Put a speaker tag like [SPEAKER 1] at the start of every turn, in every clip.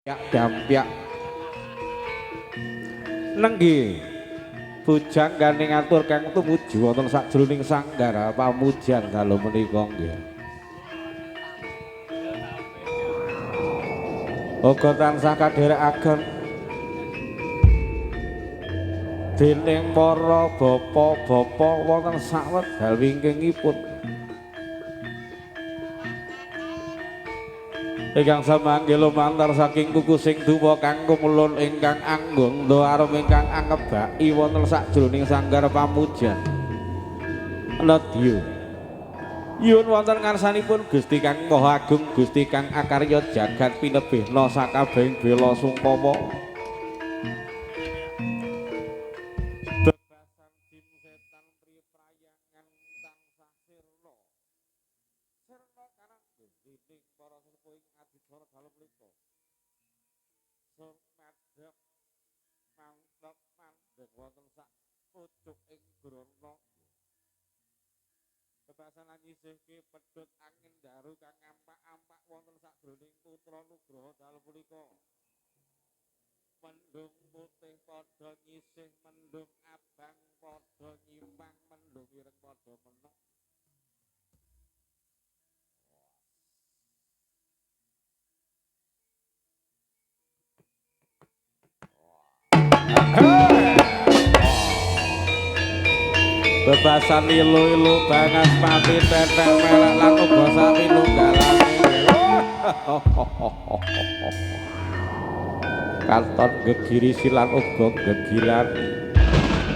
[SPEAKER 1] Yak dampyak nenggi bujang gandeng atur kang tumuju wonten sajroning sanggara pamujan dalu menika nggih. Uga tansah kadherekaken dening para bapa-bapa wonten sawetdal wingkingipun. Ingkang samanggih lumantar saking kuku sing dupa kang kumulun ingkang anggung arum ingkang angebaki wonten sajroning sanggar pamujan. Nadya yun wonten ngarsanipun Gusti Kang Maha Agung, Gusti Kang akarya jagat pinebihna sakabehing bela sungkama. Bebasan jin setan priprayangan tansah sirna. Sirna karang dening para sepuh ing adicara dalem mriku. Sumadhep mantep mandheg wonten sak pucuk ing grana. Bebasan anyisihke pedhot angin daru kang ampak-ampak wonten sajroning putra Nugraha dalem punika. Mendung putih padha nyisih, mendung abang padha nyimpang, mendung ireng padha meneng. Bebasan ilu-ilu bangas pati tetek melek lan uga sapi nunggalane. Kanton gegiri silan uga gegirani.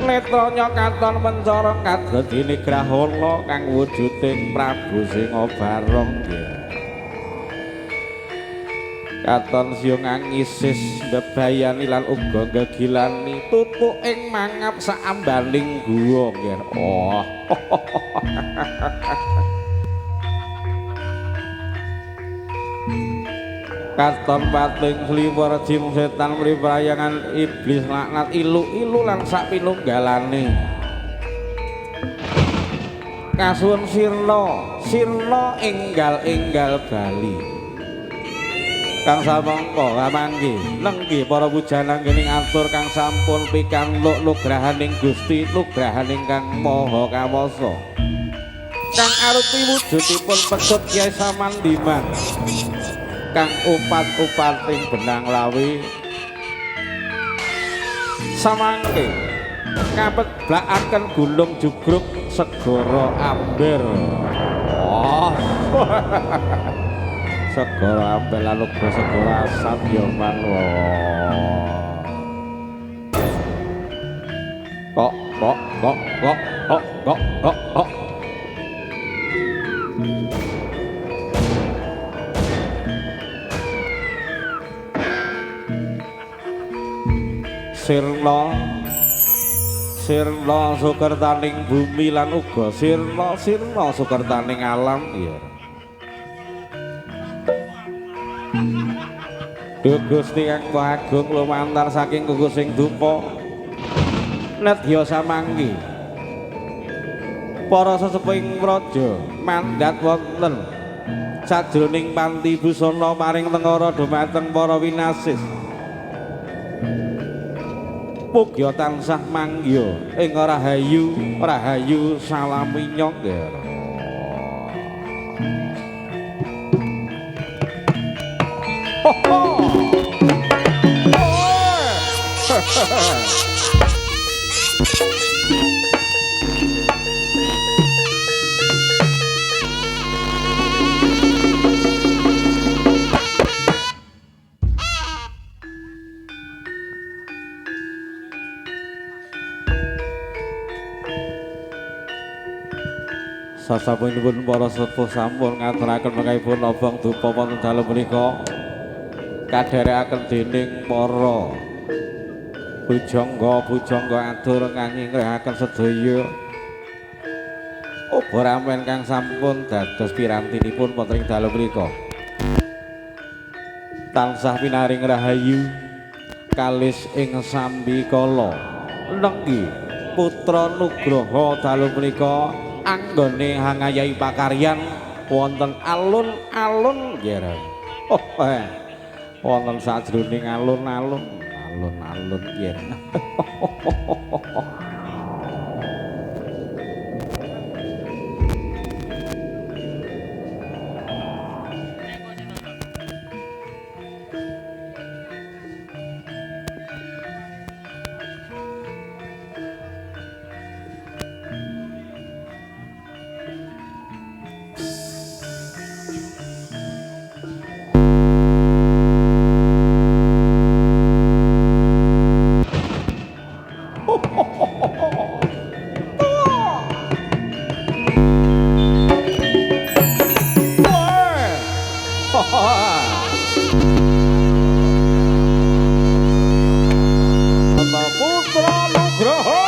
[SPEAKER 1] Netranya kanton mencorong kadadine grahana kang wujuding Prabu Singabarong nggih. Katon siung angisis bebayani lan uga gegilani tutuk ing mangap saambaning guwa nggih. Oh. Katon pating sliwer jin setan priprayangan iblis laknat ilu-ilu lan sak pinunggalane. Kasuwun sirna enggal-enggal bali. Kang samangka kamanggi nenggi para pujanang kening atur kang sampun pikantuk nugrahaning Gusti, nugrahaning Kang Maha Kawasa. Kang arupi wujudipun pedhot Kyai Samandiman. Kang upat-upating benang lawi samangke kapeblakaken gunung jugruk segara amber. Oh. Segara amber lan uga segara Sadyaman. Kok. Sirna sukertaning bumi lan uga sirna sukertaning alam ya. Duh Gusti Kang Maha Agung lumantar saking kuku sing dupa nedya samanggi para sesepuhing praja mandhat wonten sajroning panti busana maring tengara dhumateng para winasis. Mugia tansah manggya ing rahayu salaminyong nggih. Sasampunipun para sepuh sampun ngaturaken mengkaipun obong dupa wonten dalem menika kadherekaken dening para bujangga atur ngangingrehaken sedaya uga ramen kang sampun dados pirantinipun wonten ing dalem menika. Tansah pinaring rahayu kalis ing sambikala nenggi putra Nugraha dalem menika anggone hangayai pakaryan wonten alun-alun nggih. wonten sajroning alun-alun alun-alun yen Putra Nugroho.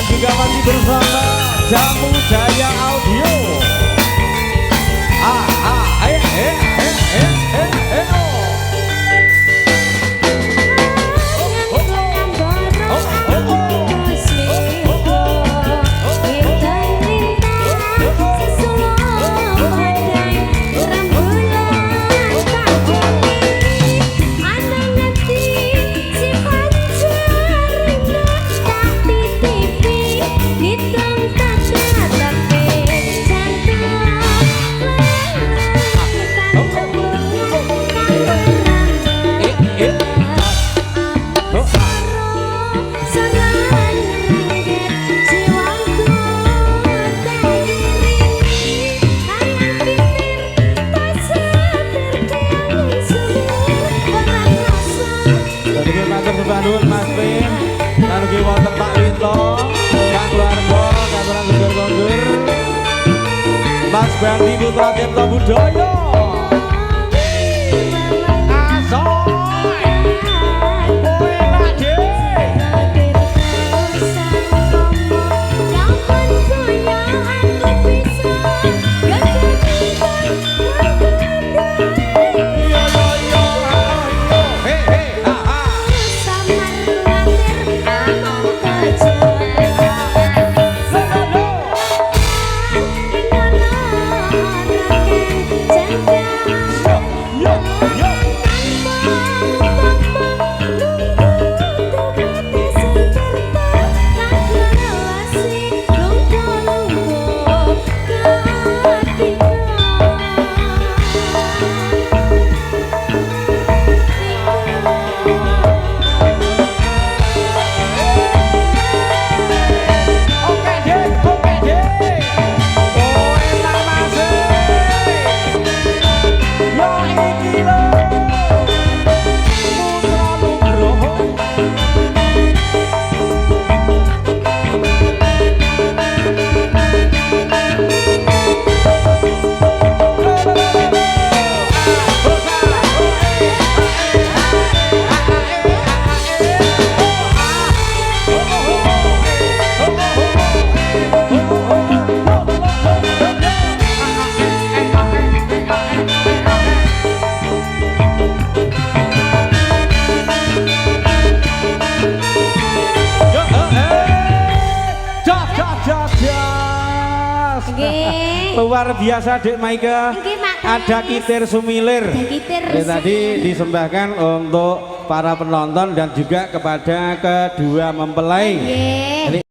[SPEAKER 1] Juga masih bersama Jamu Jaya Audio. Mas Pin, lan ugi wonten Pak Winto, Kang Keluarga, Kang Gundur-gundur, Mas Bandi Putra Tirta Budaya. Jangan
[SPEAKER 2] Nggih.
[SPEAKER 1] Luar biasa Dek Maika.
[SPEAKER 2] Nggih, Mak.
[SPEAKER 1] Ada kitir sumilir. Tadi disembahkan untuk para penonton dan juga kepada kedua mempelai.
[SPEAKER 2] Nggih.